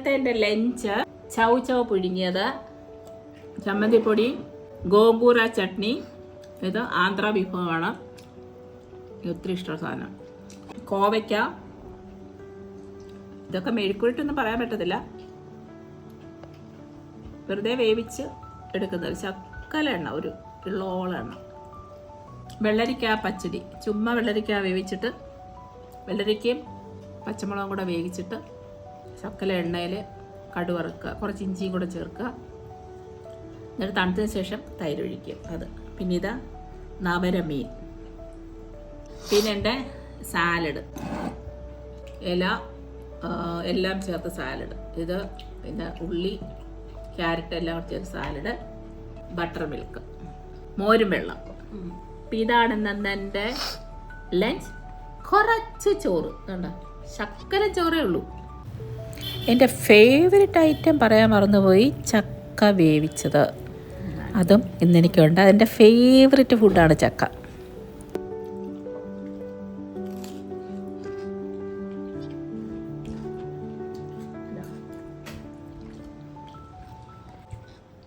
ഇന്നത്തെ എൻ്റെ ലഞ്ച് ചൗ പുഴുങ്ങിയത്, ചമ്മന്തിപ്പൊടി, ഗോങ്കൂര ചട്നി. ഇത് ആന്ധ്ര വിഭവമാണ്, ഒത്തിരി ഇഷ്ടമുള്ള സാധനം. കോവയ്ക്ക, ഇതൊക്കെ മെഴുക്കുരുട്ടൊന്നും പറയാൻ പറ്റത്തില്ല, വെറുതെ വേവിച്ച് എടുക്കുന്നത്. ശക്കല എണ്ണ, ഒരു കിള്ളോളം എണ്ണ. വെള്ളരിക്ക പച്ചടി, ചുമ്മാ വെള്ളരിക്ക വേവിച്ചിട്ട് വെള്ളരിക്കയും പച്ചമുളകും കൂടെ വേവിച്ചിട്ട് ശക്കല എണ്ണയിൽ കടുവറുക്കുക, കുറച്ച് ഇഞ്ചിയും കൂടെ ചേർക്കുക, എന്നിട്ട് തണുത്തതിന് ശേഷം തൈര് ഒഴിക്കുക. അത് പിന്നെ ഇതാ നവരമീൻ. പിന്നെ എൻ്റെ സാലഡ്, ഇല എല്ലാം ചേർത്ത് സാലഡ്. ഇത് പിന്നെ ഉള്ളി, ക്യാരറ്റ് എല്ലാം കൂടെ ചേർത്ത് സാലഡ്, ബട്ടർ മിൽക്ക്, മോരും വെള്ളം. ഇതാണ് എൻ്റെ ലഞ്ച്. കുറച്ച് ചോറ്, കണ്ടോ, ശക്കര ചോറേ ഉള്ളൂ. എൻ്റെ ഫേവററ്റ് ഐറ്റം പറയാൻ മറന്നുപോയി, ചക്ക വേവിച്ചത്. അതും ഇന്നെനിക്കുണ്ട്. അതെൻ്റെ ഫേവററ്റ് ഫുഡാണ് ചക്ക.